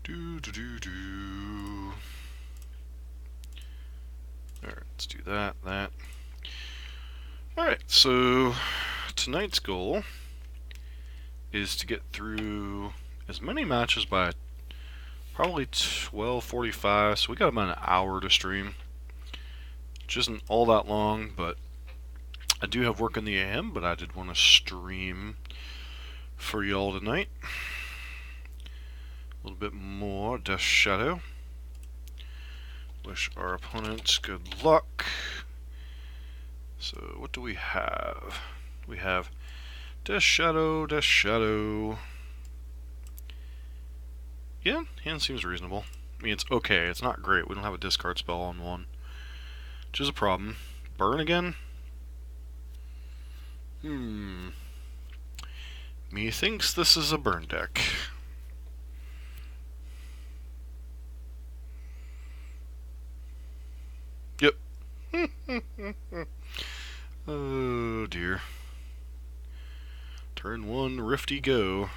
Do do do do. Alright, let's do that. Alright, so tonight's goal is to get through as many matches by probably 12:45, so we got about an hour to stream. Which isn't all that long, but I do have work in the AM, but I did want to stream for y'all tonight. A little bit more Death Shadow. Wish our opponents good luck. So what do we have? We have Death Shadow, Death Shadow. Yeah, hand seems reasonable. I mean, it's okay. It's not great. We don't have a discard spell on one, which is a problem. Burn again? Methinks this is a burn deck. Yep. Oh dear. Turn 1, Rifty, go.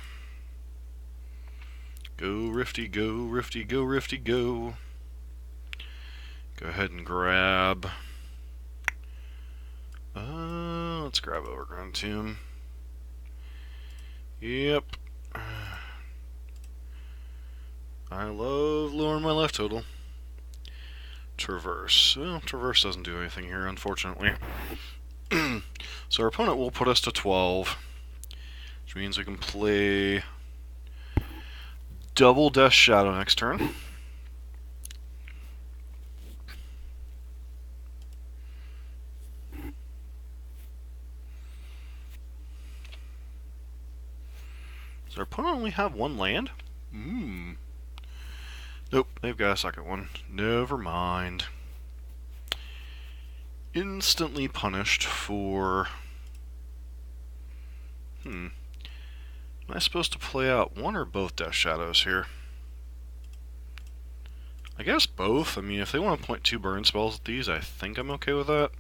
Go, Rifty, go, Rifty, go, Rifty, go. Go ahead and grab. Let's grab Overgrown Tomb. Yep. I love lowering my life total. Traverse. Well, Traverse doesn't do anything here, unfortunately. So our opponent will put us to 12, which means we can play double Death Shadow next turn. Does our opponent only have one land? Nope, they've got a second one. Never mind. Instantly punished for... Am I supposed to play out one or both Death Shadows here? I guess both. I mean, if they want to point 2 burn spells at these, I think I'm okay with that.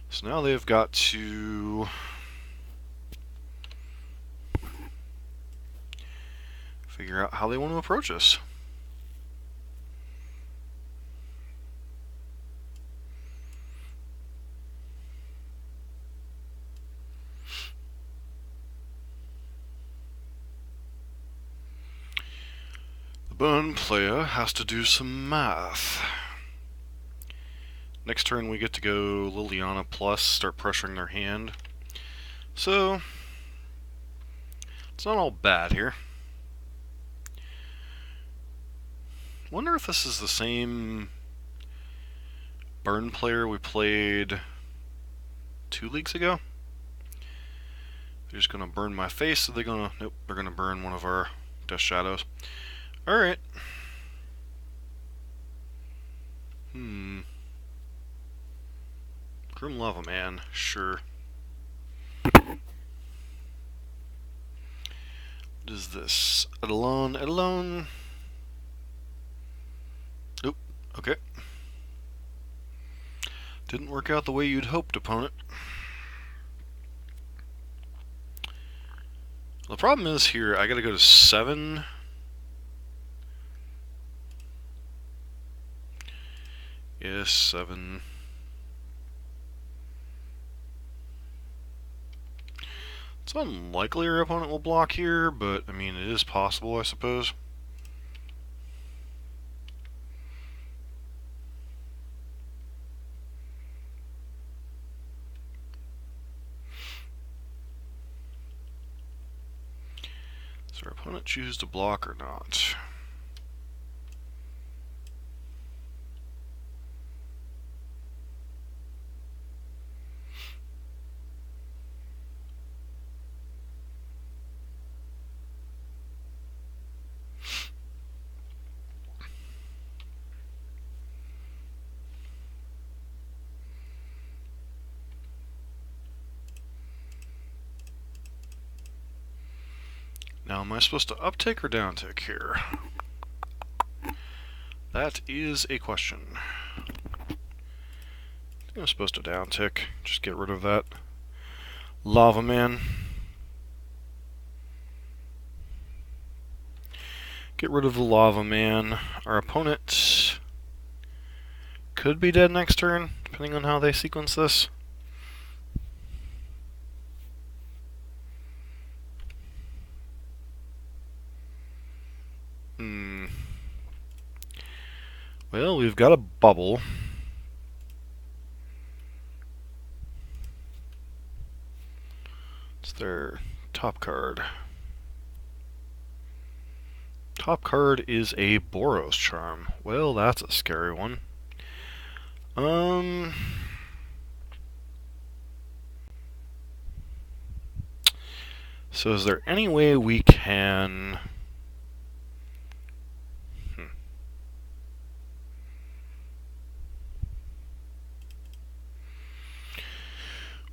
So now they've got to... figure out how they want to approach us. The burn player has to do some math. Next turn we get to go Liliana plus, start pressuring their hand. So, it's not all bad here. Wonder if this is the same burn player we played 2 leagues ago. They're just gonna burn my face, so they're gonna... Nope, they're gonna burn one of our Death Shadows. Alright. Grim Lava Man, sure. What is this? Eidolon. Nope, okay. Didn't work out the way you'd hoped, opponent. The problem is here, I gotta go to 7. Yes, 7. It's unlikely our opponent will block here, but I mean, it is possible, I suppose. Does our opponent choose to block or not? Now, am I supposed to uptick or downtick here? That is a question. I think I'm supposed to downtick. Just get rid of that Lava Man. Get rid of the Lava Man. Our opponent could be dead next turn, depending on how they sequence this. Well, we've got a bubble. It's their top card. Top card is a Boros Charm. Well, that's a scary one. So is there any way we can...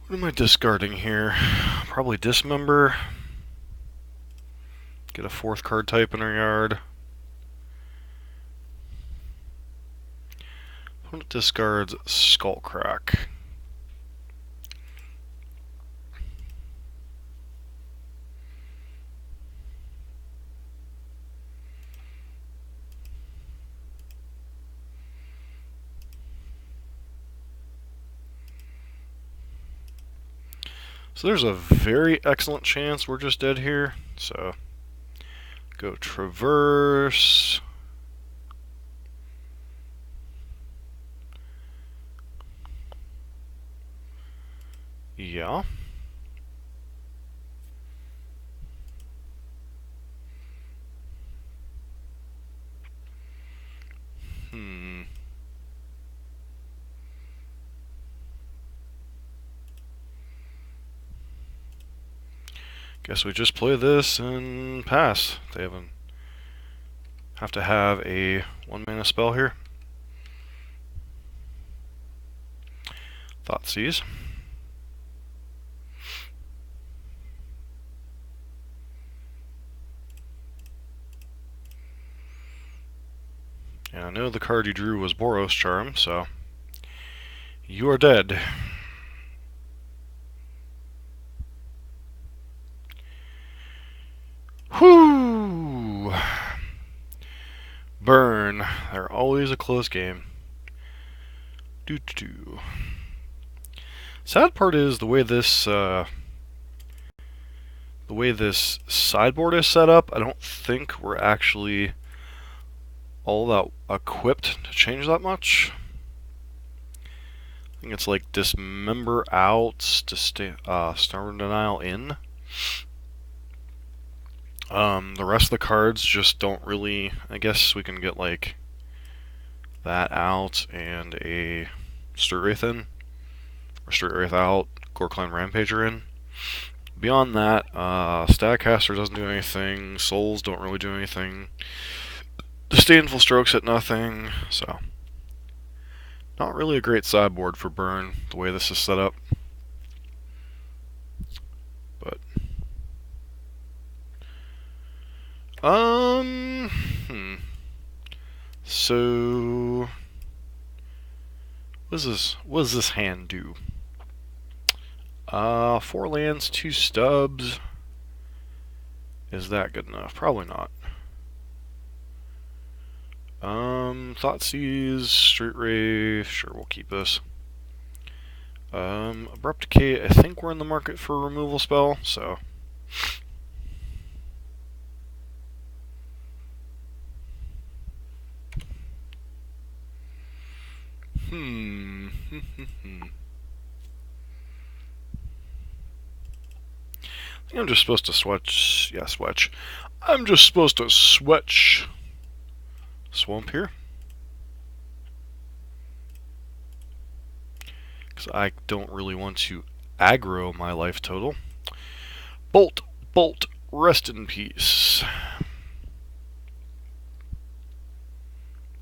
What am I discarding here? Probably Dismember. Get a 4th card type in our yard. Opponent discards Skullcrack. So there's a very excellent chance we're just dead here. So go Traverse. Yeah. Guess we just play this and pass. They have to have a 1-mana spell here. Thoughtseize. And I know the card you drew was Boros Charm, so you are dead. Whoo! Burn. They're always a close game. Doo-doo-doo. Sad part is the way this sideboard is set up. I don't think we're actually all that equipped to change that much. I think it's like Dismember out to Stubborn Denial in. The rest of the cards just don't really... I guess we can get like that out and a Street Wraith in. Or Street Wraith out, Goreclimb Rampager in. Beyond that, Statcaster doesn't do anything, Souls don't really do anything. Disdainful Strokes hit nothing, so... Not really a great sideboard for Burn, the way this is set up. But... So... What does this hand do? 4 lands, 2 stubs. Is that good enough? Probably not. Thoughtseize, Street Wraith, sure, we'll keep this. Abrupt Decay, I think we're in the market for a removal spell, so... I think I'm just supposed to switch. Yeah, switch. I'm just supposed to switch. Swamp here. Because I don't really want to aggro my life total. Bolt, Bolt, rest in peace.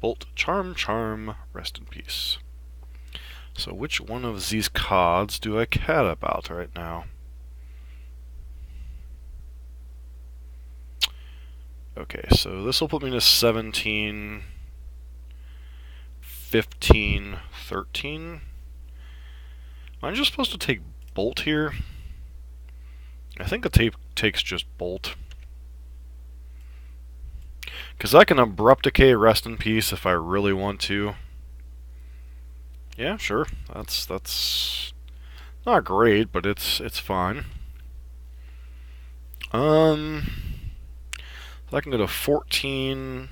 Bolt, Charm, Charm, rest in peace. So which one of these cards do I care about right now? Okay, so this will put me to 17, 15, 13. Am I just supposed to take Bolt here? I think the tape takes just Bolt. Because I can Abrupt Decay Rest in Peace if I really want to. Yeah, sure. That's not great, but it's fine. So I can go to 14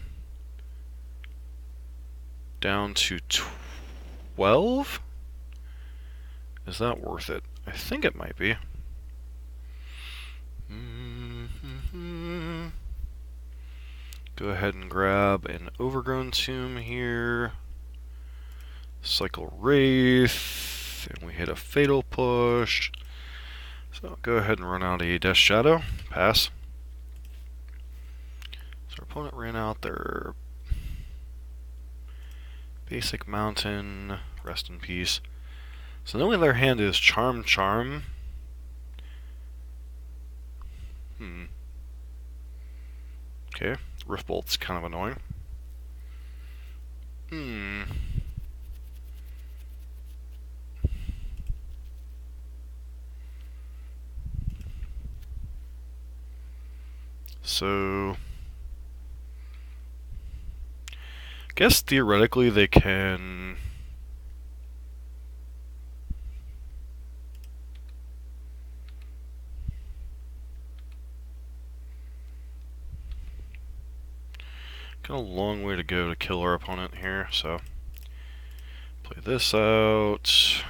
down to 12. Is that worth it? I think it might be. Go ahead and grab an Overgrown Tomb here. Cycle Wraith. And we hit a Fatal Push. So go ahead and run out a Death Shadow. Pass. So our opponent ran out their Basic Mountain. Rest in Peace. So the only other hand is Charm. Okay. Rift Bolt's kind of annoying. So, I guess theoretically they can got a long way to go to kill our opponent here, so play this out.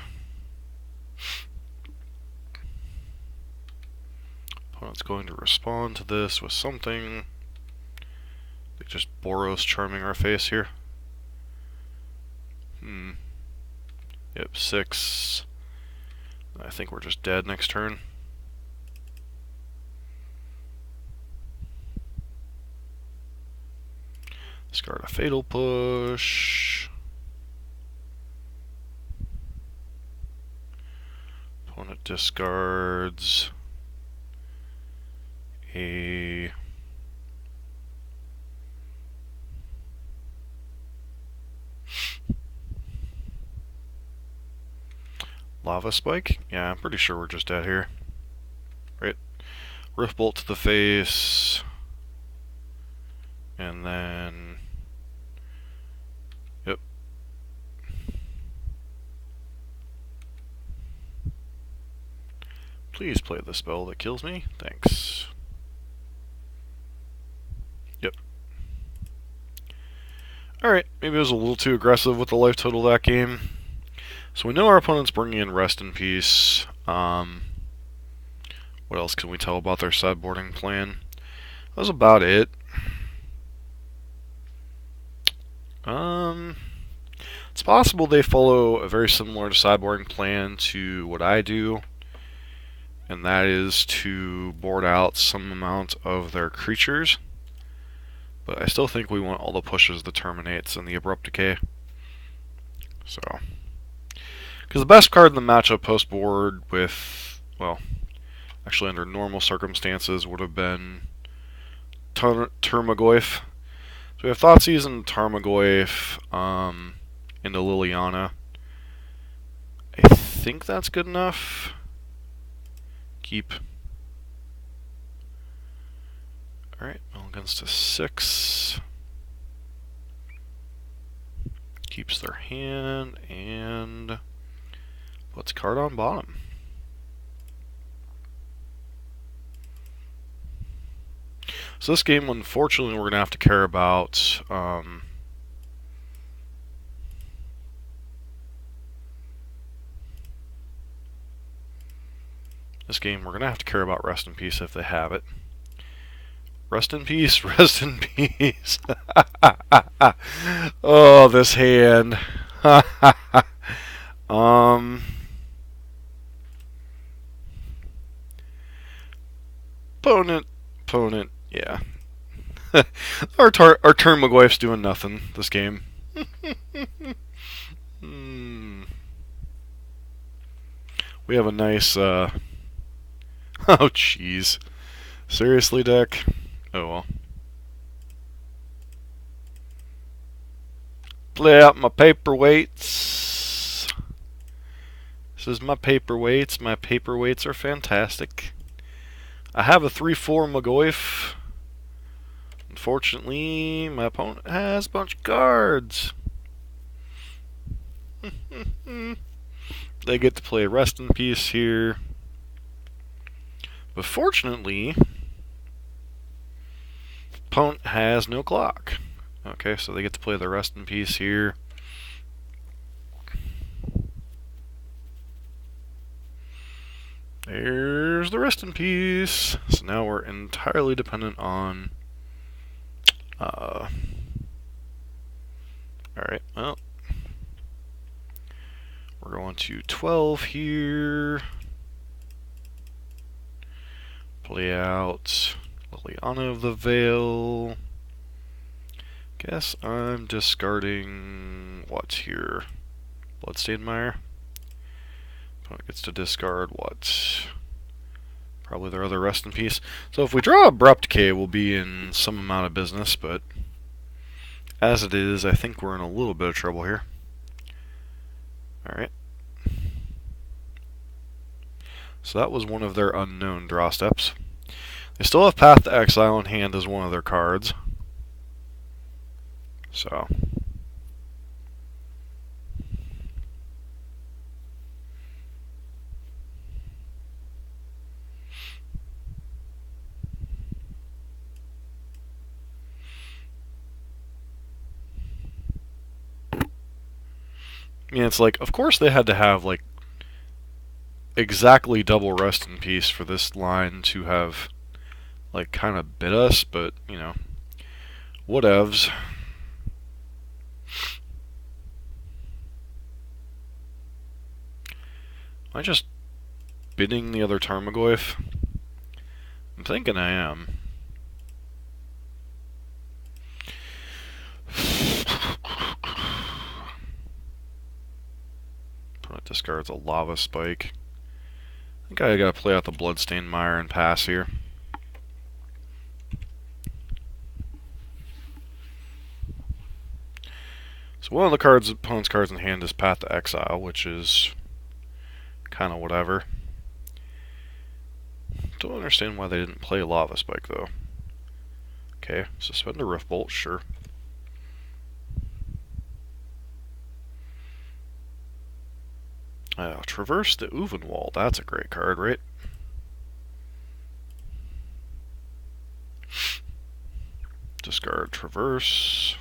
Opponent's going to respond to this with something. They just Boros Charming our face here. Yep, 6. I think we're just dead next turn. Discard a Fatal Push. Opponent discards a Lava Spike? Yeah, I'm pretty sure we're just dead here. Right? Rift Bolt to the face. And then... Yep. Please play the spell that kills me. Thanks. Yep. Alright, maybe I was a little too aggressive with the life total that game. So we know our opponent's bringing in Rest in Peace. What else can we tell about their sideboarding plan? That was about it. It's possible they follow a very similar sideboarding plan to what I do, and that is to board out some amount of their creatures. But I still think we want all the pushes, the Terminates, and the Abrupt Decay. So, because the best card in the matchup post-board with, well, actually under normal circumstances would have been Tarmogoyf. So we have Thoughtseize and Tarmogoyf into Liliana. I think that's good enough. Keep. Alright, well against a 6. Keeps their hand and puts card on bottom. So this game, unfortunately, we're going to have to care about Rest in Peace if they have it. Rest in peace, rest in peace. Oh, this hand. Opponent, yeah. Our Tarmogoyf's doing nothing this game. We have a nice, oh, jeez. Seriously, deck? Oh, well. Play out my paperweights. This is my paperweights. My paperweights are fantastic. I have a 3/4 Magoyf. Unfortunately, my opponent has a bunch of cards. They get to play Rest in Peace here. But fortunately, opponent has no clock. Okay, so they get to play the Rest in Peace here. There's the Rest in Peace. So now we're entirely dependent on... Alright, well... We're going to 12 here. Play out Liliana of the Veil. Guess I'm discarding what's here? Bloodstained Mire. Opponent gets to discard what? Probably their other Rest in Peace. So if we draw Abrupt Decay, we'll be in some amount of business, but as it is, I think we're in a little bit of trouble here. Alright. So that was one of their unknown draw steps. They still have Path to Exile in hand as one of their cards. So. I mean, it's like, of course they had to have, like, exactly double Rest in Peace for this line to have, like, kind of bit us, but, you know, whatevs. Am I just bidding the other Tarmogoyf? I'm thinking I am. Opponent discards a Lava Spike. I think I gotta play out the Bloodstained Mire and pass here. So one of the opponent's cards in hand is Path to Exile, which is kind of whatever. Don't understand why they didn't play Lava Spike, though. Okay, suspend a Rift Bolt, sure. Traverse the Uvenwald, that's a great card, right? Discard Traverse.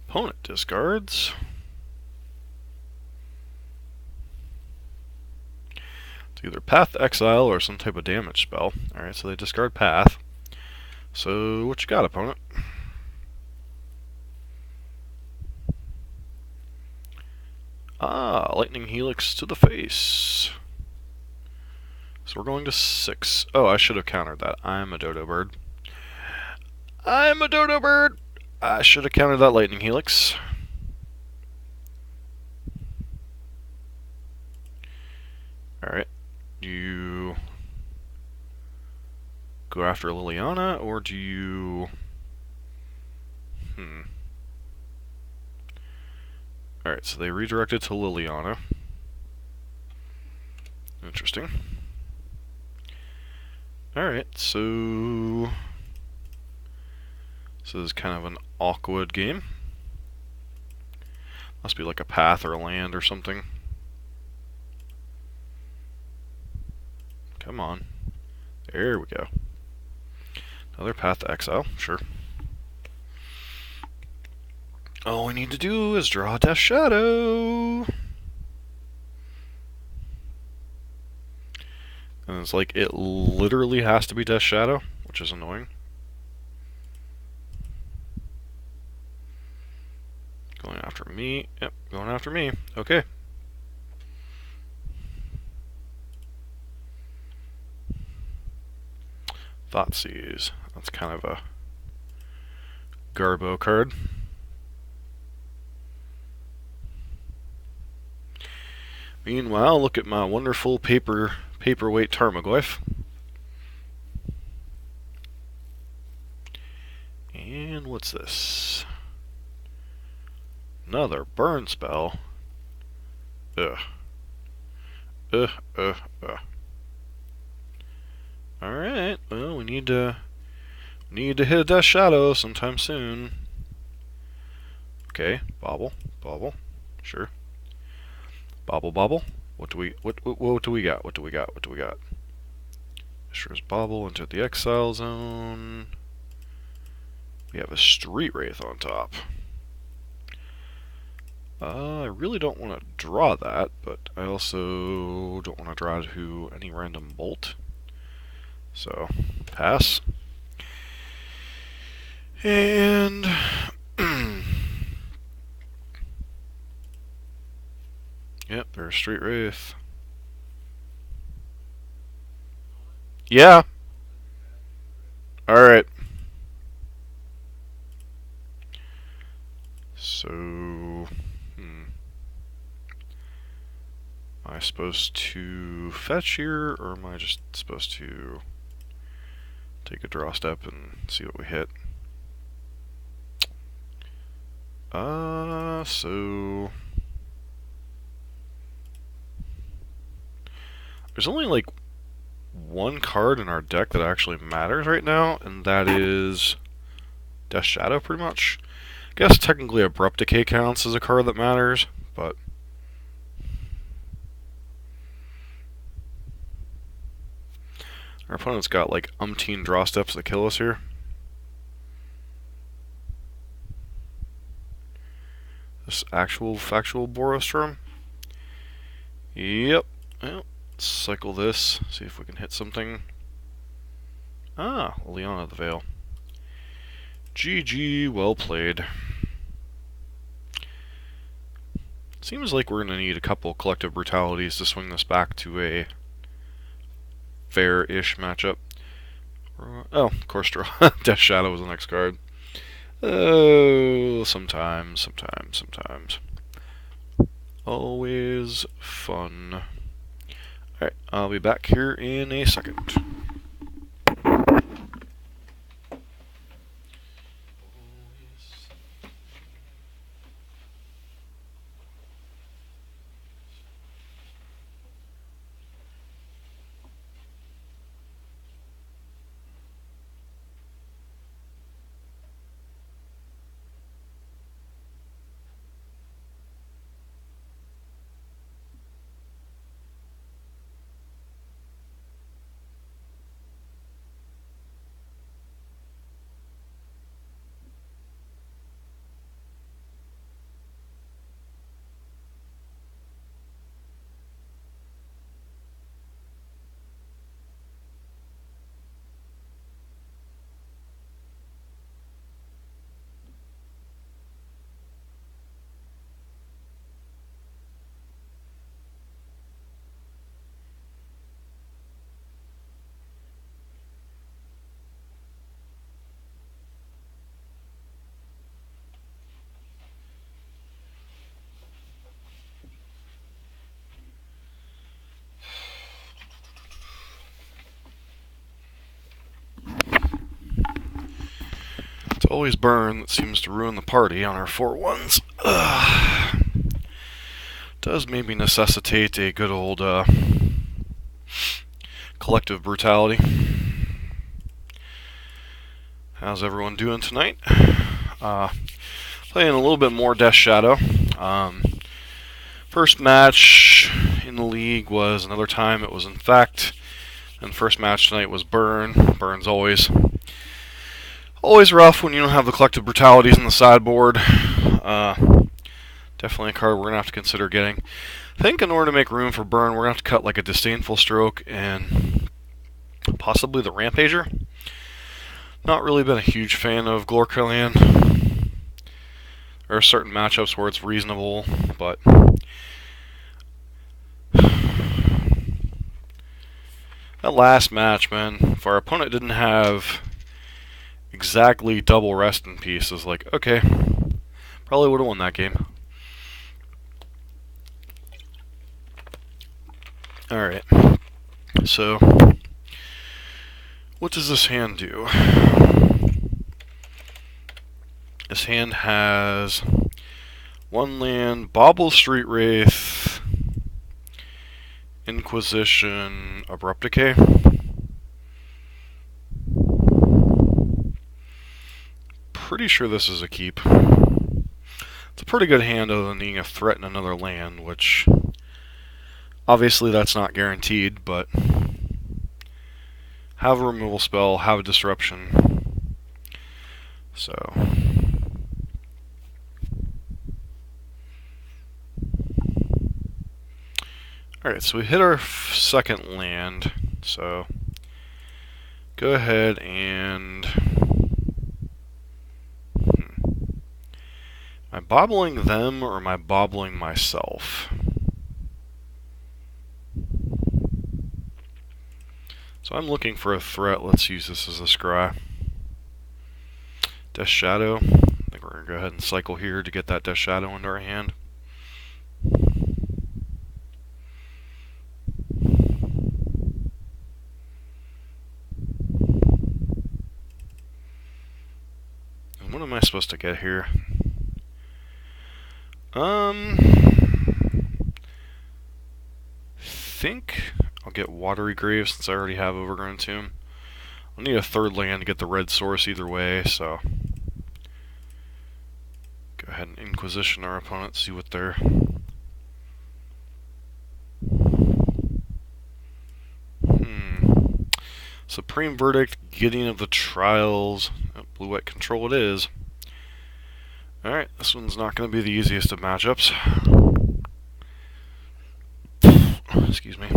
Opponent discards. It's either Path to Exile or some type of damage spell. Alright, so they discard Path. So, what you got, opponent? Ah, Lightning Helix to the face. So we're going to 6. Oh, I should have countered that. I'm a dodo bird. I'm a dodo bird! I should have countered that Lightning Helix. Alright. Do you go after Liliana, or do you... Alright, so they redirected to Liliana. Interesting. Alright, so... this is kind of an awkward game. Must be like a path or a land or something. Come on. There we go. Another Path to Exile, sure. All we need to do is draw Death Shadow. And it's like, it literally has to be Death Shadow, which is annoying. Going after me. Yep, going after me. Okay. Thoughtseize. That's kind of a Garbo card. Meanwhile, look at my wonderful paperweight Tarmogoyf. And what's this? Another burn spell. Ugh. Uh, uh, uh. Alright, well, we need to hit a Death Shadow sometime soon. Okay, bobble, bobble, sure. Bobble, bobble. What do we got? What do we got? What do we got? Mishra's Bobble into the Exile Zone. We have a Street Wraith on top. I really don't want to draw that, but I also don't want to draw to any random bolt. So, pass. And yep, there's Street Wraith. Yeah. Alright. So, am I supposed to fetch here, or am I just supposed to take a draw step and see what we hit? So there's only like one card in our deck that actually matters right now, and that is Death Shadow, pretty much. I guess technically Abrupt Decay counts as a card that matters, but our opponent's got like umpteen draw steps that kill us here. This actual factual Borostorm. Yep. Well, cycle this, see if we can hit something. Ah, Leon of the Veil. GG, well played. Seems like we're going to need a couple collective brutalities to swing this back to a fair-ish matchup. Oh, of course, draw. Death Shadow was the next card. Oh, sometimes. Always fun. Alright, I'll be back here in a second. It's always Burn that seems to ruin the party on our 4-1s. Does maybe necessitate a good old collective brutality. How's everyone doing tonight? Playing a little bit more Death Shadow. First match in the league was Another Time It Was Infect, and the first match tonight was Burn. Burn's always rough when you don't have the collective brutalities in the sideboard. Definitely a card we're going to have to consider getting. I think in order to make room for Burn, we're going to have to cut like a Disdainful Stroke and possibly the Rampager. Not really been a huge fan of Glorkillian. There are certain matchups where it's reasonable, but that last match, man, if our opponent didn't have exactly double Rest in Peace, is like, okay, probably would have won that game. Alright, so what does this hand do? This hand has one land, Bobble Street Wraith, Inquisition, Abrupt Decay. Pretty sure this is a keep. It's a pretty good hand other than being a threat in another land, which obviously that's not guaranteed, but have a removal spell, have a disruption. So alright, so we hit our second land, so go ahead and... Am I bobbling them, or am I bobbling myself? So I'm looking for a threat. Let's use this as a scry. Death Shadow. I think we're going to go ahead and cycle here to get that Death Shadow into our hand. And what am I supposed to get here? Think I'll get Watery Grave since I already have Overgrown Tomb. I'll need a third land to get the red source either way, so go ahead and Inquisition our opponent, see what they're... Supreme Verdict, Gideon of the Trials. Oh, Blue-White Control it is. Alright, this one's not going to be the easiest of matchups. Excuse me.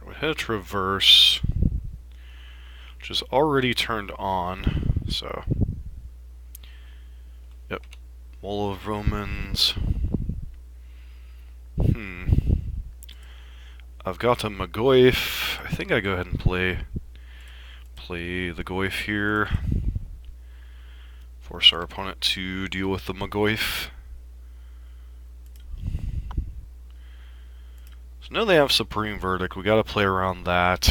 We hit a Traverse, which is already turned on, so... Yep. Wall of Romans. I've got a Magoyf. I think I go ahead and play the Goyf here. Force our opponent to deal with the Magoyf. So now they have Supreme Verdict. We gotta play around that.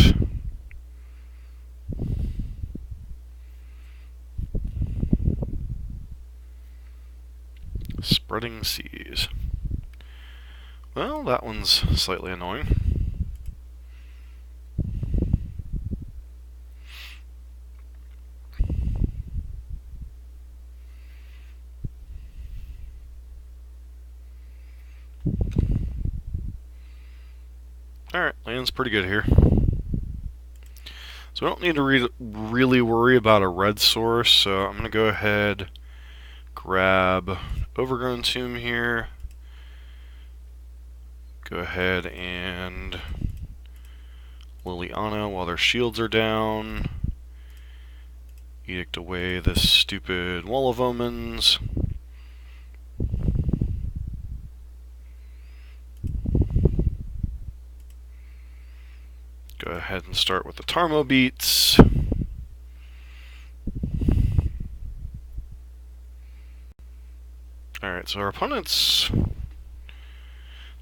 Spreading Seas. Well, that one's slightly annoying. Alright, land's pretty good here. So I don't need to really worry about a red source, so I'm going to go ahead, grab Overgrown Tomb here. Go ahead and Liliana while their shields are down. Edict away this stupid Wall of Omens. Go ahead and start with the Tarmo Beats. Alright, so our opponent's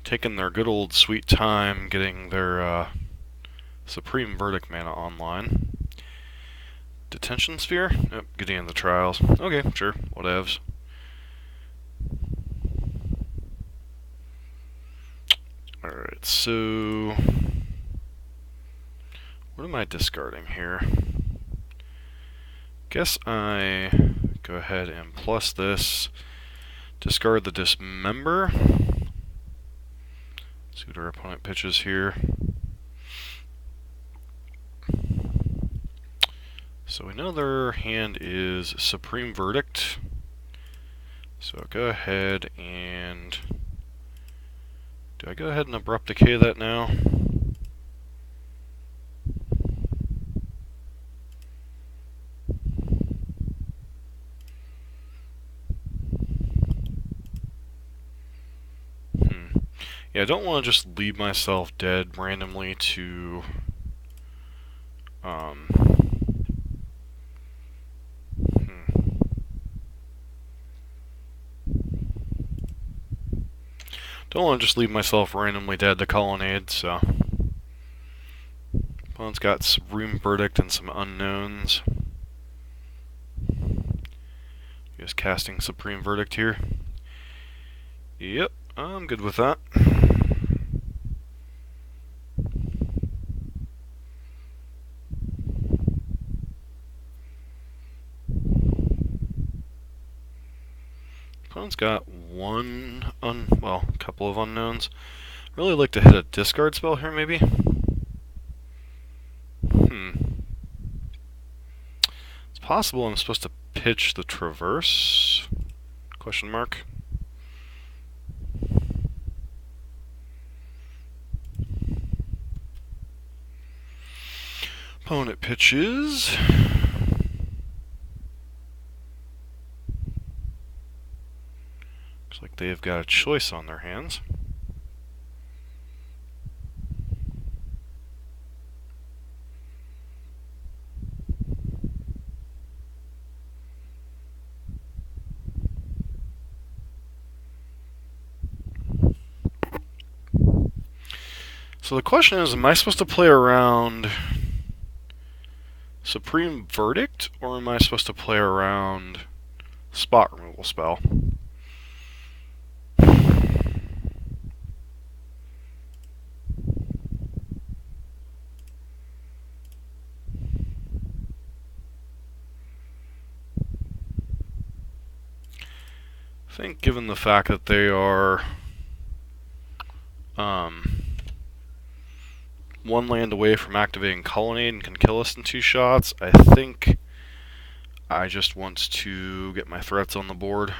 taking their good old sweet time getting their Supreme Verdict mana online. Detention Sphere? Yep, getting in the Trials. Okay, sure, whatevs. Alright, so... what am I discarding here? Guess I go ahead and plus this. Discard the Dismember. See what our opponent pitches here. So we know their hand is Supreme Verdict. So go ahead and... do I go ahead and Abrupt Decay that now? Yeah, I don't want to just leave myself dead randomly to don't want to just leave myself randomly dead to Colonnade, so opponent's got Supreme Verdict and some unknowns. He is casting Supreme Verdict here. Yep, I'm good with that. Opponent's got a couple of unknowns. Really like to hit a discard spell here, maybe? It's possible I'm supposed to pitch the Traverse? Question mark. Opponent pitches. Looks like they've got a choice on their hands. So the question is, am I supposed to play around Supreme Verdict, or am I supposed to play around Spot Removal spell? I think given the fact that they are one land away from activating Colonnade and can kill us in 2 shots, I think I just want to get my threats on the board.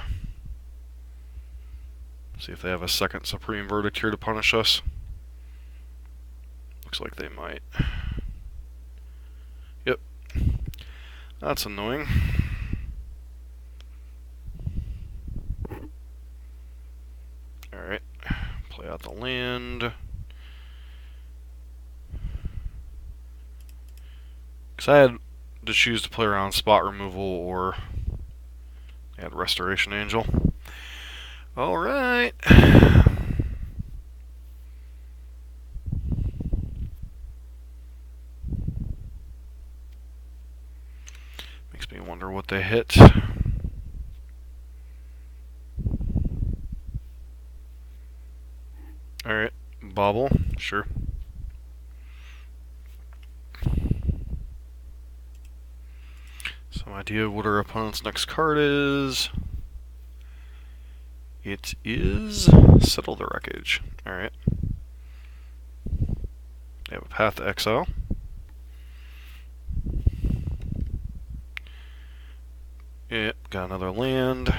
See if they have a second Supreme Verdict here to punish us. Looks like they might. Yep. That's annoying. Alright. Play out the land. Because I had to choose to play around Spot Removal or add Restoration Angel. Alright. Makes me wonder what they hit. Alright, Bobble, sure. Some idea of what our opponent's next card is. It is Settle the Wreckage. Alright. They have a Path to Exile. Yep, got another land.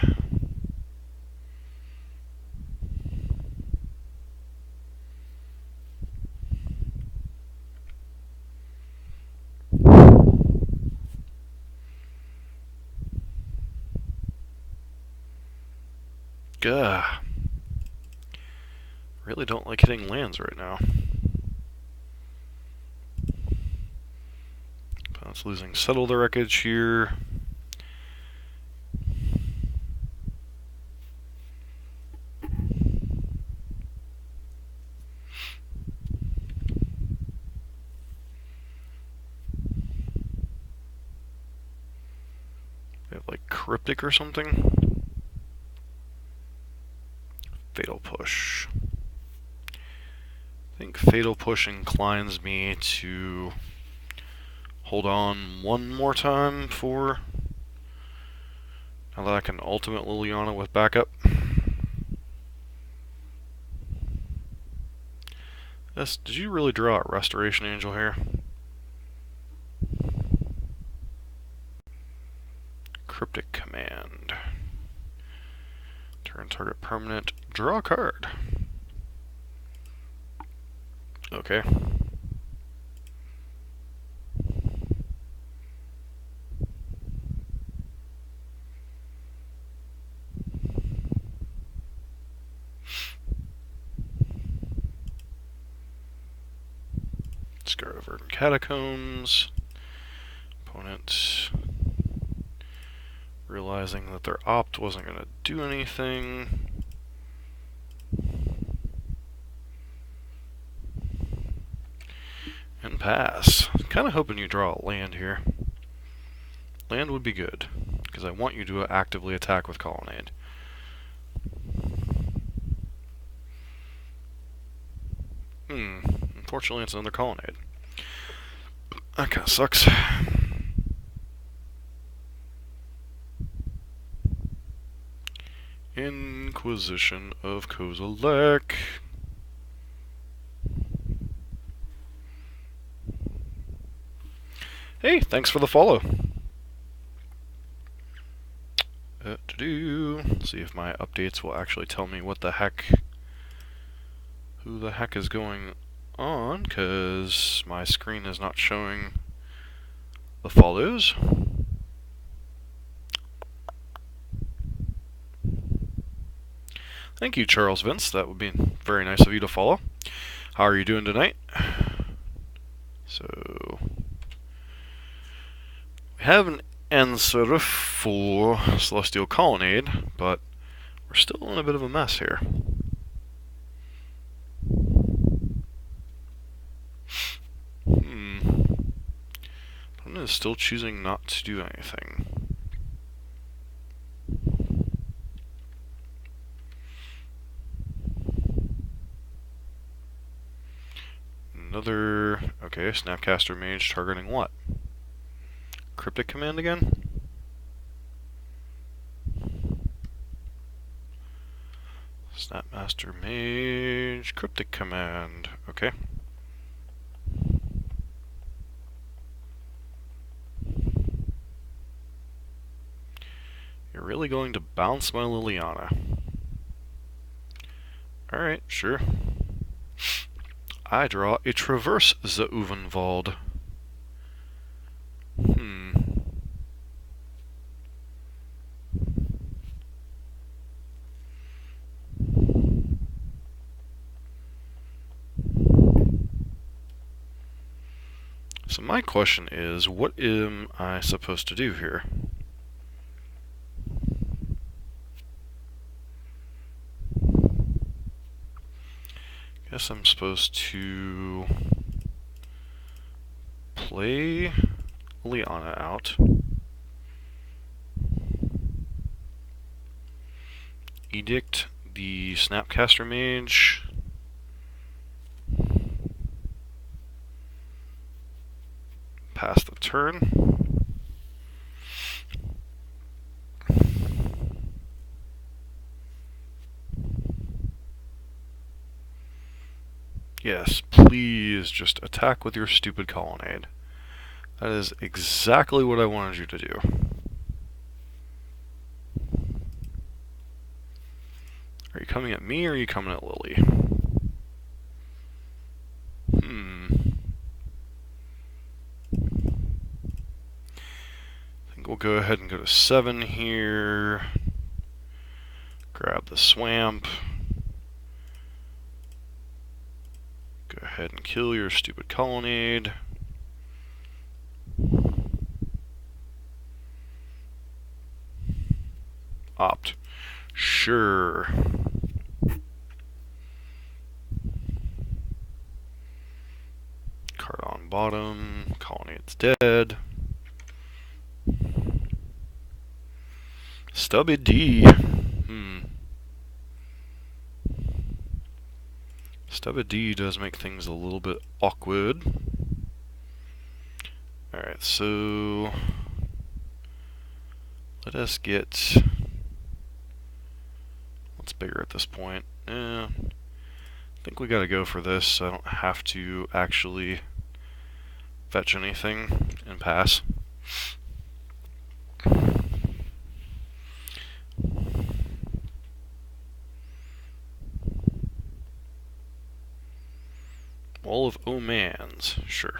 Gah. Really don't like hitting lands right now. Opponent's losing Settle the Wreckage here. They have like Cryptic or something. Fatal Push. I think Fatal Push inclines me to hold on one more time for now that I can ultimate Liliana with backup. Did you really draw a Restoration Angel here? Cryptic Command. Turn target permanent. Draw a card. Okay. Discard of Verdant Catacombs. Opponent realizing that their opt wasn't going to do anything. And pass. Kind of hoping you draw a land here. Land would be good. because I want you to actively attack with Colonnade. Unfortunately, it's another Colonnade. That kind of sucks. Inquisition of Kozilek. Hey, thanks for the follow. Let's see if my updates will actually tell me what the heck, who the heck is going on, because my screen is not showing the follows. Thank you, Charles Vince. That would be very nice of you to follow. How are you doing tonight? So, we have an answer for Celestial Colonnade, but we're still in a bit of a mess here. Opponent is still choosing not to do anything. Another... okay, Snapcaster Mage targeting what? Cryptic Command again? Snapmaster Mage, Cryptic Command, okay. You're really going to bounce my Liliana. Alright, sure. I draw a Traverse Zauvenwald. So my question is, what am I supposed to do here? Guess I'm supposed to play Liana out, edict the Snapcaster Mage, pass the turn, yes, please just attack with your stupid Colonnade. That is exactly what I wanted you to do. Are you coming at me or are you coming at Lily? I think we'll go ahead and go to 7 here. Grab the Swamp. Go ahead and kill your stupid Colonnade. Opt. Sure. Card on bottom. Colonnade's dead. Stubby D. Stubby D does make things a little bit awkward. Alright, so let us get... what's bigger at this point? I think we gotta go for this, so I don't have to actually fetch anything and pass. Wall of Omans, sure.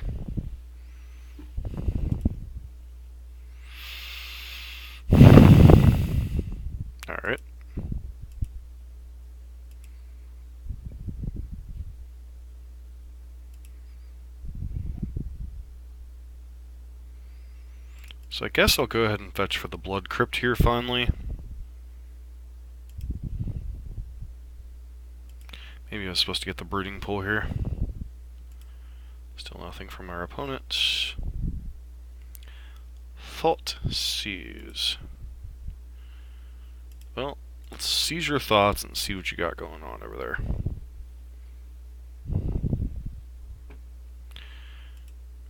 Alright. So I guess I'll go ahead and fetch for the Blood Crypt here finally. Maybe I was supposed to get the Brooding Pool here. Still nothing from our opponent. Thought Seize. Well, let's seize your thoughts and see what you got going on over there.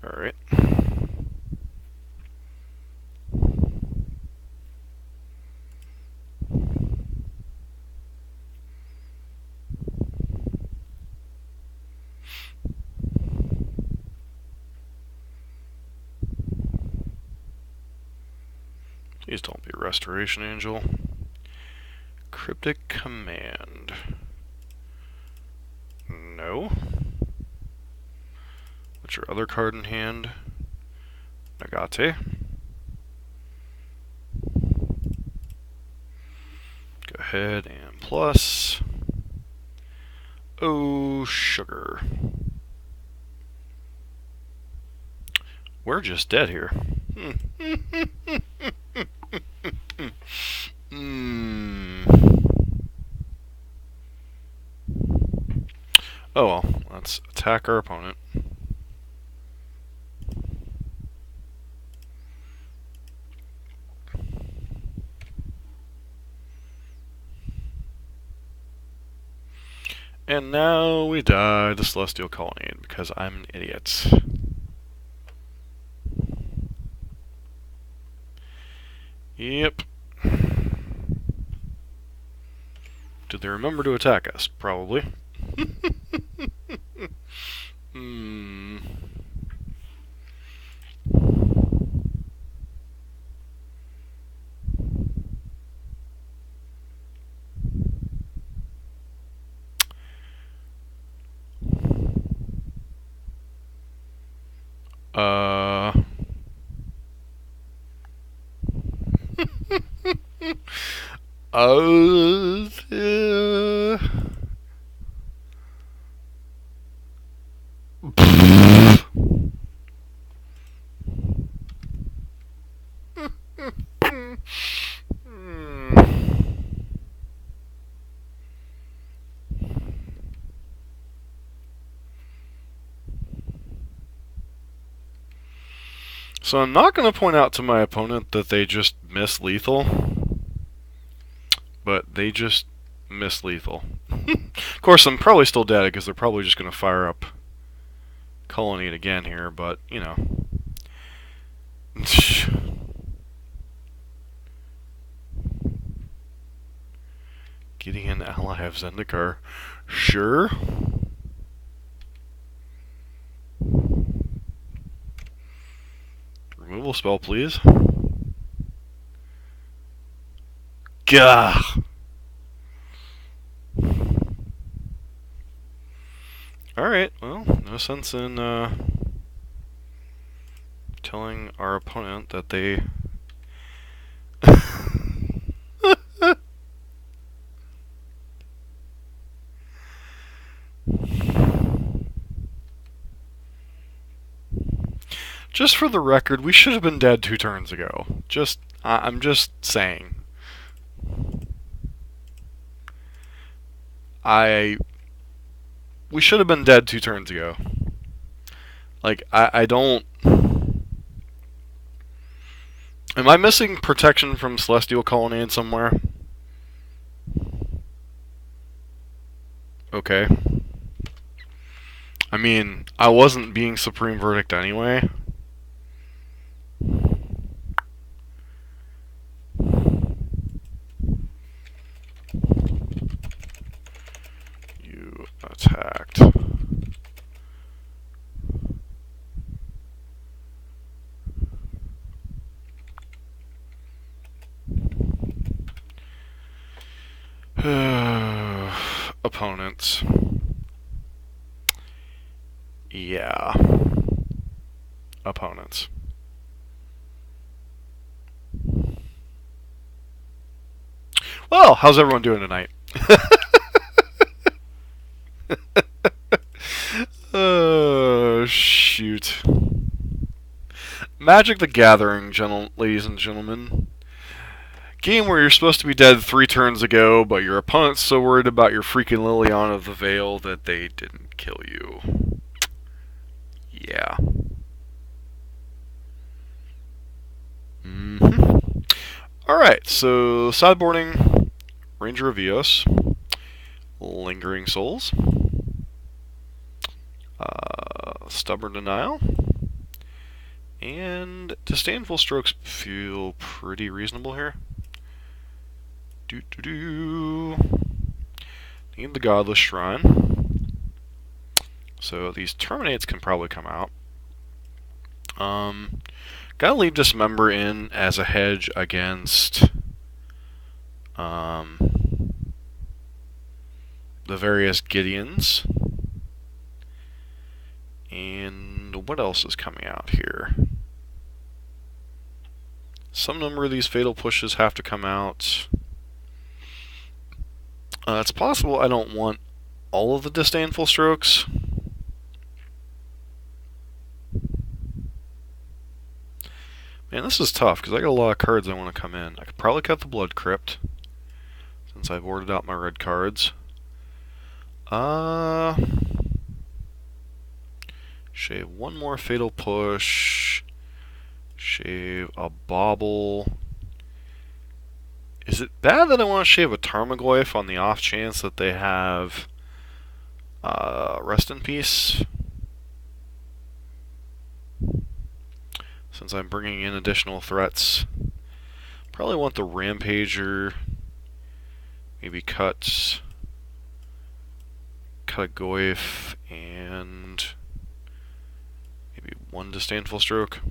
Alright. Please don't be a Restoration Angel. Cryptic Command. No. What's your other card in hand? Nagate. Go ahead and plus. Oh, sugar. We're just dead here. Oh well, let's attack our opponent. And now we die the Celestial Colonnade because I'm an idiot. Yep. Did they remember to attack us? Probably. So I'm not going to point out to my opponent that they just miss lethal, but they just miss lethal. Of course, I'm probably still dead because they're probably just going to fire up Colonnade again here, but, you know. Gideon ally of Zendikar. Sure. Removal spell, please. Gah! Alright, well, no sense in telling our opponent that they... Just for the record, we should have been dead 2 turns ago. I'm just saying. We should have been dead 2 turns ago. Like, I don't... Am I missing protection from Celestial Colonnade somewhere? Okay. I mean, I wasn't being Supreme Verdict anyway. You attacked. Opponents. Yeah. Opponents. Well, how's everyone doing tonight? Oh, shoot. Magic the Gathering, ladies and gentlemen. Game where you're supposed to be dead 3 turns ago, but your opponent's so worried about your freaking Liliana of the Veil that they didn't kill you. Yeah. Alright, so sideboarding Ranger of Eos, Lingering Souls, Stubborn Denial, and Disdainful Strokes feel pretty reasonable here. Need the Godless Shrine. So these Terminates can probably come out. Gotta leave Dismember in as a hedge against the various Gideons. And what else is coming out here? Some number of these Fatal Pushes have to come out. It's possible I don't want all of the Disdainful Strokes. Man, this is tough, because I got a lot of cards I want to come in. I could probably cut the Blood Crypt, since I've ordered out my red cards. Shave one more Fatal Push. Shave a Bauble. Is it bad that I want to shave a Tarmogoyf on the off chance that they have Rest in Peace? Since I'm bringing in additional threats. Probably want the Rampager. Maybe cut a Goyf and maybe one Disdainful Stroke.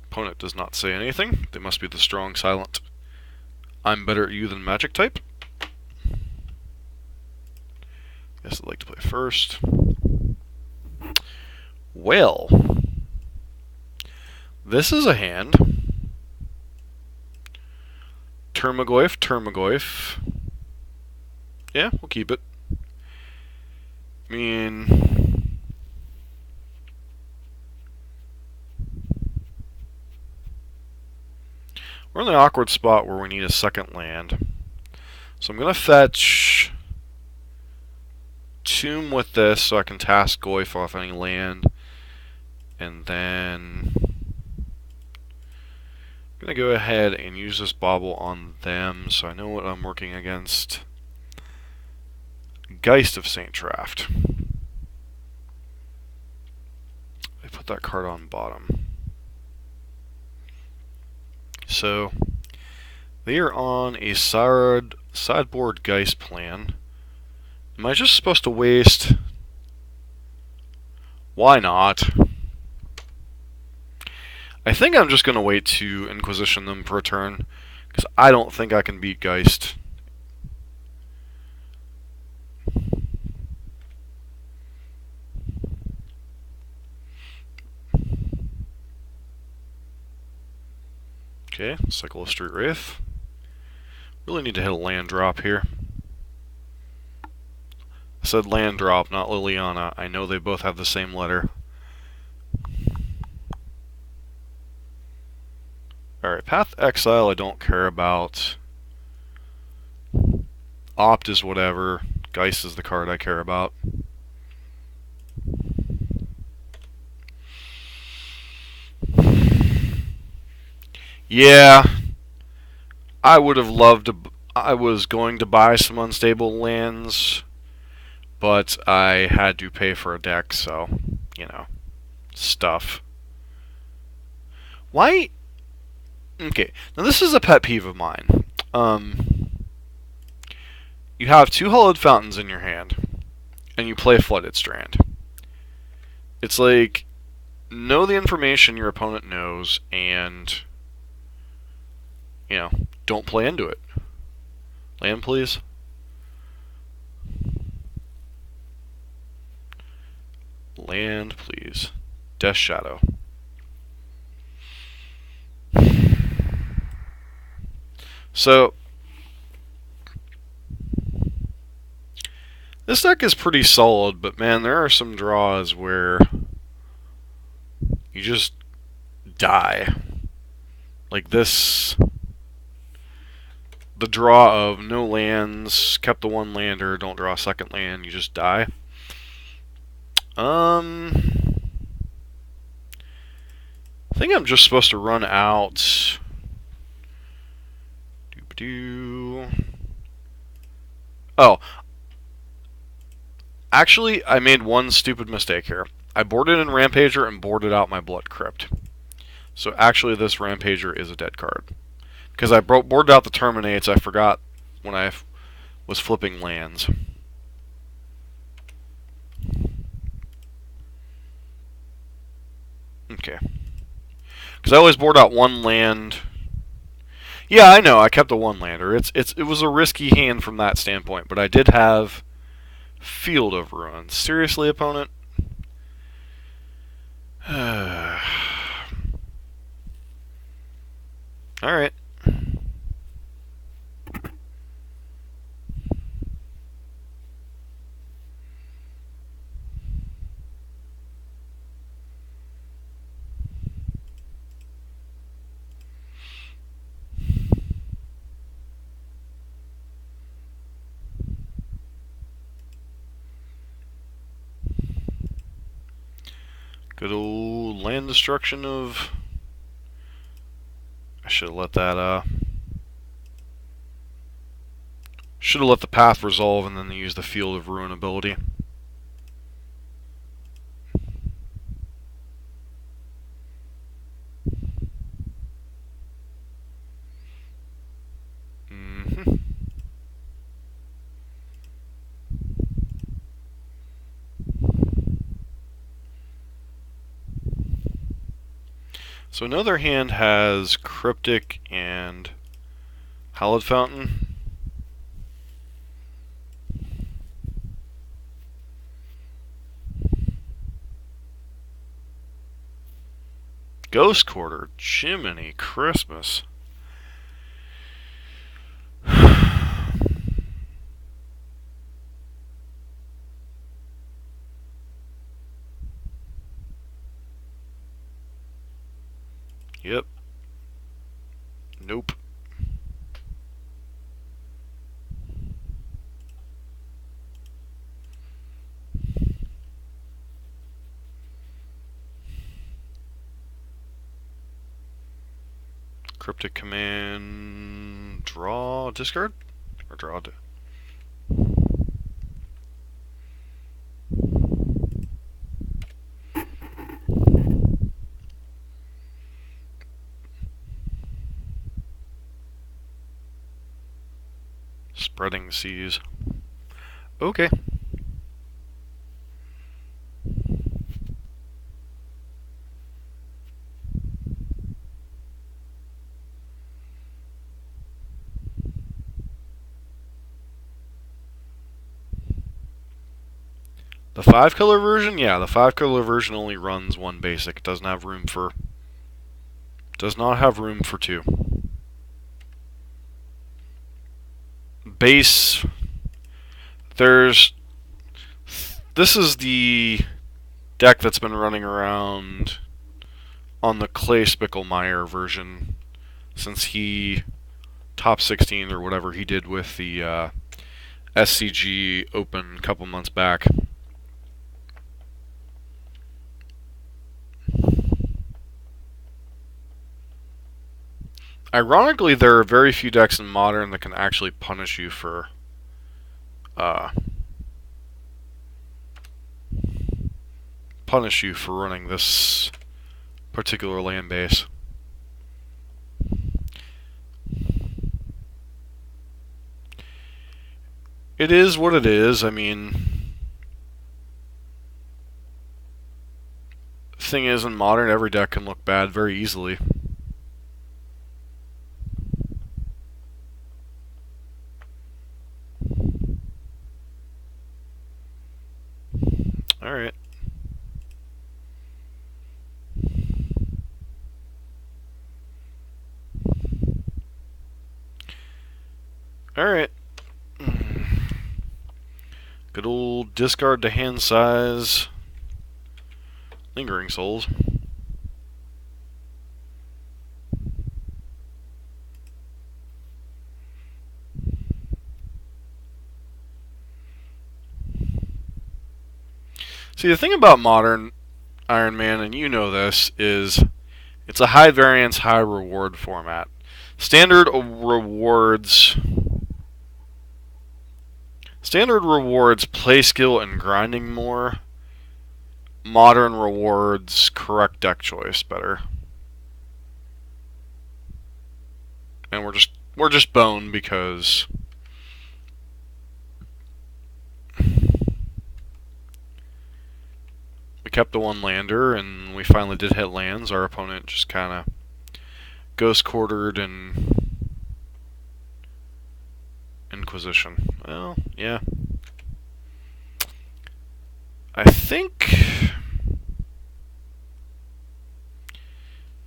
Opponent does not say anything. They must be the strong silent. I'm better at you than Magic type. Guess I'd like to play first. Well, this is a hand. Tarmogoyf, Tarmogoyf. Yeah, we'll keep it. I mean, we're in the awkward spot where we need a second land. So I'm going to fetch Tomb with this so I can task Goyf off any land. And then I'm going to go ahead and use this Bauble on them so I know what I'm working against. Geist of Saint Traft. I put that card on bottom. So they are on a sideboard Geist plan. Am I just supposed to waste? Why not? I think I'm just going to wait to Inquisition them for a turn, because I don't think I can beat Geist. Okay, cycle of Street Wraith. Really need to hit a land drop here. I said land drop, not Liliana. I know they both have the same letter. Alright, Path Exile I don't care about. Opt is whatever. Geist is the card I care about. Yeah, I would have loved to. I was going to buy some unstable lands, but I had to pay for a deck, so, you know, stuff. Why? Okay, now this is a pet peeve of mine. You have two Hallowed Fountains in your hand, and you play Flooded Strand. It's like, know the information your opponent knows, and, you know, don't play into it. Land, please. Land, please. Death Shadow. So, this deck is pretty solid, but man, there are some draws where you just die. Like this, the draw of no lands, kept the one lander, don't draw a second land, you just die. I think I'm just supposed to run out. Oh, actually, I made one stupid mistake here. I boarded in Rampager and boarded out my Blood Crypt. So actually, this Rampager is a dead card. Because I boarded out the Terminates, I forgot when I was flipping lands. Okay. Because I always board out one land. Yeah, I know. I kept a one-lander. It was a risky hand from that standpoint, but I did have Field of Ruins. Seriously, opponent? Alright. Good old land destruction of... I should have let that, should have let the path resolve and then use the Field of Ruin ability. So another hand has Cryptic and Hallowed Fountain. Ghost Quarter, Jiminy Christmas. Yep. Nope. Cryptic Command, draw, discard? Or draw, Spreading Seas. Okay. The 5-color version? Yeah, the 5-color version only runs one basic. It doesn't have room for... Does not have room for two. Base... There's... This is the deck that's been running around on the Clay Spickelmeyer version since he top 16 or whatever he did with the SCG Open a couple months back. Ironically, there are very few decks in Modern that can actually punish you for running this particular land base. It is what it is. I mean, thing is, in Modern, every deck can look bad very easily. Alright. Alright. Good old discard to hand size. Lingering Souls. See, the thing about Modern Iron Man, and you know this, is It's a high variance, high reward format. Standard rewards play skill and grinding more. Modern rewards correct deck choice better. And we're just boned because we kept the one lander and we finally did hit lands. Our opponent just kind of ghost quartered and Inquisition. Well, yeah. I think...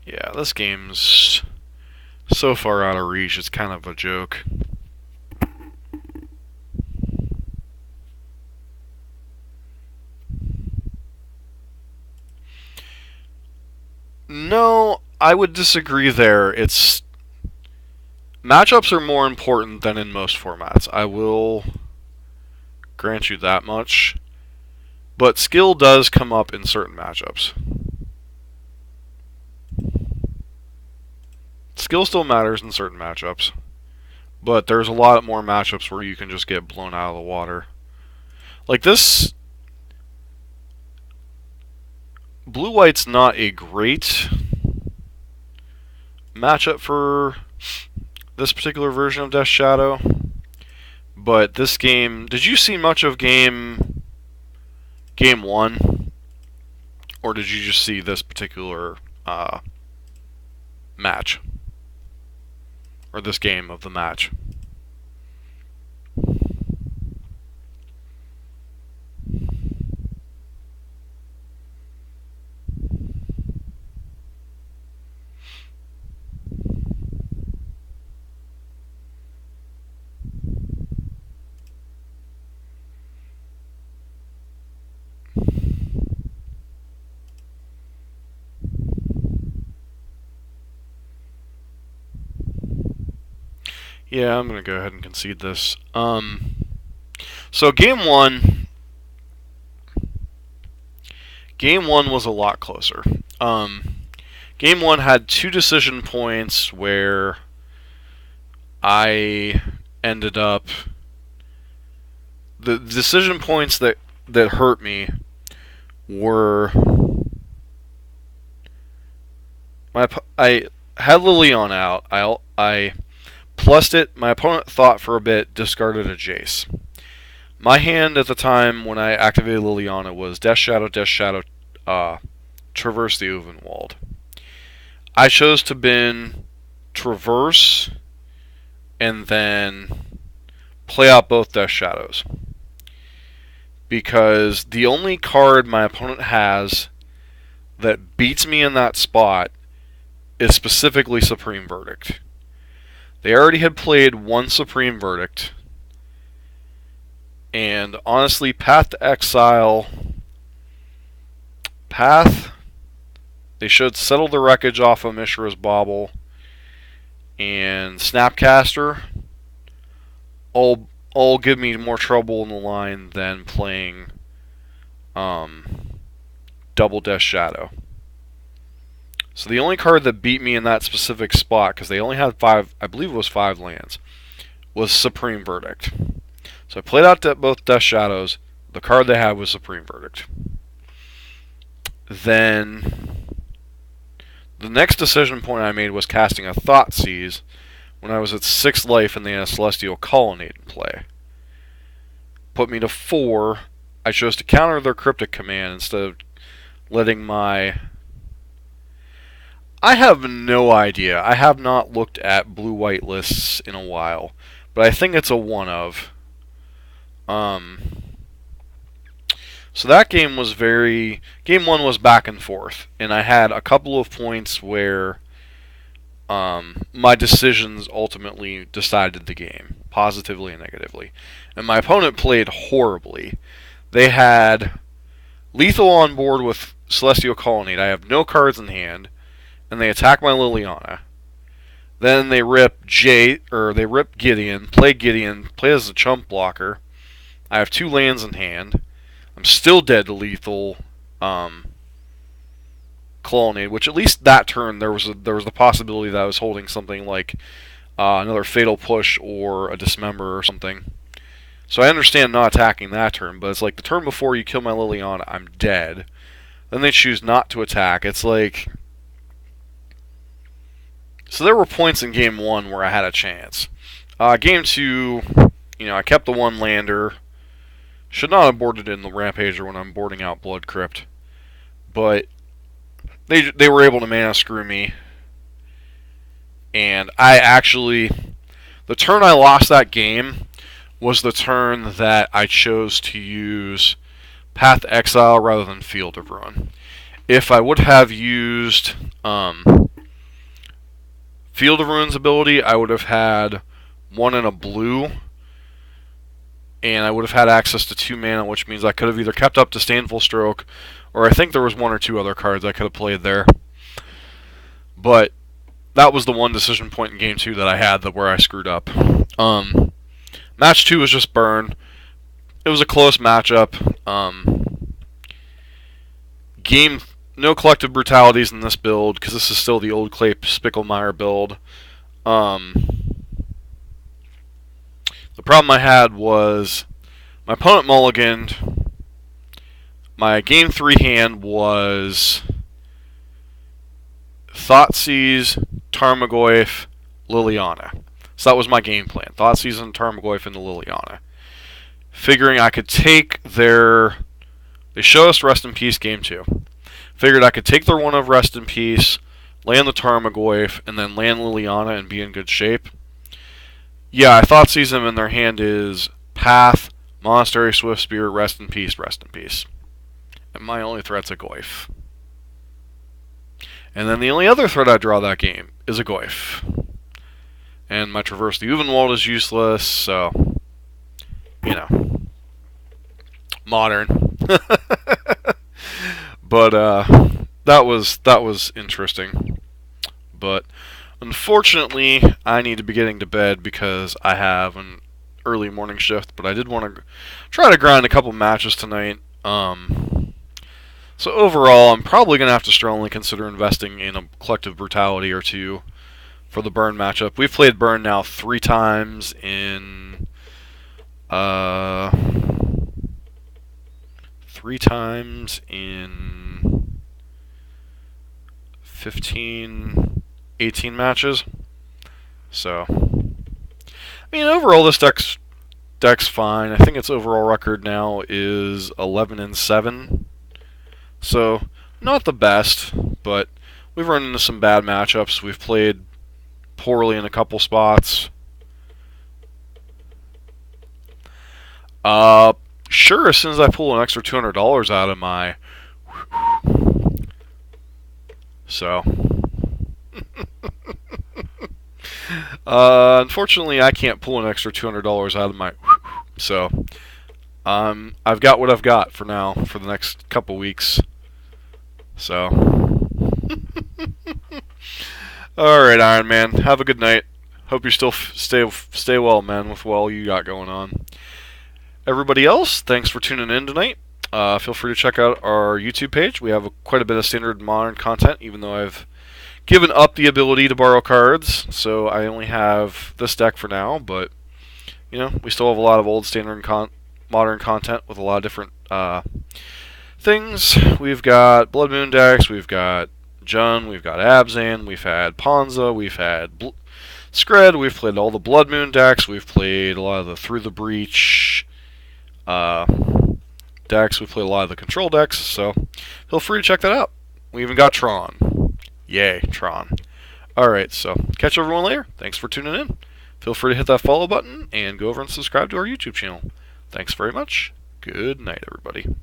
yeah, this game's so far out of reach, it's kind of a joke. No, I would disagree there. Matchups are more important than in most formats. I will grant you that much. But skill does come up in certain matchups. Skill still matters in certain matchups. But there's a lot more matchups where you can just get blown out of the water. Like this... Blue-white's not a great matchup for this particular version of Death Shadow. But this game... did you see much of Game 1? Or did you just see this particular match? Or this game of the match? Yeah, I'm going to go ahead and concede this. So Game 1 was a lot closer. Game 1 had 2 decision points where I ended up... the decision points that hurt me were... I had Liliana out. I plussed it. My opponent thought for a bit, discarded a Jace. My hand at the time when I activated Liliana was Death Shadow, Traverse the Uvenwald. I chose to bin Traverse and then play out both Death Shadows. Because the only card my opponent has that beats me in that spot is specifically Supreme Verdict. They already had played one Supreme Verdict. And honestly, Path to Exile... they should settle the wreckage off of Mishra's Bauble. And Snapcaster... all give me more trouble in the line than playing double Death Shadow. So the only card that beat me in that specific spot, because they only had 5, I believe it was 5 lands, was Supreme Verdict. So I played out both Death Shadows. The card they had was Supreme Verdict. Then the next decision point I made was casting a Thoughtseize when I was at 6 life and they had a Celestial Colonnade in play. Put me to 4. I chose to counter their Cryptic Command instead of letting my... I have no idea. I have not looked at blue-white lists in a while, but I think it's a one of. So that game was very... Game 1 was back and forth, and I had a couple of points where my decisions ultimately decided the game, positively and negatively. And my opponent played horribly. They had lethal on board with Celestial Colonnade. I have no cards in hand. And they attack my Liliana. Then they rip Gideon, play as a chump blocker. I have 2 lands in hand. I'm still dead to lethal Colonnade, which at least that turn there was the possibility that I was holding something like another Fatal Push or a Dismember or something. So I understand not attacking that turn, but it's like the turn before you kill my Liliana, I'm dead. Then they choose not to attack. It's like... So there were points in Game 1 where I had a chance. Game 2, I kept the one lander. Should not have boarded in the Rampager when I'm boarding out Blood Crypt. But they were able to mana screw me. And I actually... The turn I lost that game was the turn that I chose to use Path to Exile rather than Field of Ruin. If I would have used Field of Ruin's ability, I would have had 1 and a blue, and I would have had access to 2 mana, which means I could have either kept up Disdainful Stroke, or I think there was 1 or 2 other cards I could have played there. But that was the one decision point in Game 2 that I had where I screwed up. Match 2 was just burn. It was a close matchup. No collective brutalities in this build, because this is still the old Clay Spicklemeyer build. The problem I had was my opponent mulliganed. My Game 3 hand was Thoughtseize, Tarmogoyf, Liliana. So that was my game plan. Thoughtseize and Tarmogoyf into Liliana. Figuring I could take their... They show us Rest in Peace Game 2. Figured I could take their one of Rest in Peace, land the Tarmogoyf, and then land Liliana and be in good shape. Yeah, I thought them, and their hand is Path, Monastery, Swift Spear, Rest in Peace, Rest in Peace. And my only threat's a Goyf. And then the only other threat I draw that game is a Goyf. And my Traverse the Uvenwald is useless, so... Modern. But that was interesting. But unfortunately, I need to be getting to bed because I have an early morning shift. But I did want to try to grind a couple matches tonight. So overall, I'm probably going to have to strongly consider investing in a Collective Brutality or 2 for the Burn matchup. We've played Burn now 3 times in... 3 times in 15, 18 matches. So, I mean, overall this deck's fine. I think its overall record now is 11-7. So, not the best, but we've run into some bad matchups. We've played poorly in a couple spots. Sure, as soon as I pull an extra $200 out of my... So... unfortunately, I can't pull an extra $200 out of my... So... I've got what I've got for now, for the next couple weeks. So... Alright, Iron Man. Have a good night. Hope you still stay well, man, with all you got going on. Everybody else, thanks for tuning in tonight. Feel free to check out our YouTube page. We have quite a bit of standard modern content, even though I've given up the ability to borrow cards. So I only have this deck for now, but we still have a lot of old standard modern content with a lot of different things. We've got Blood Moon decks, we've got Jund, we've got Abzan, we've had Ponza, we've had Skred, we've played all the Blood Moon decks, we've played a lot of the Through the Breach decks, we play a lot of the control decks, so feel free to check that out. We even got Tron. Yay, Tron. Alright, so catch everyone later. Thanks for tuning in. Feel free to hit that follow button and go over and subscribe to our YouTube channel. Thanks very much. Good night, everybody.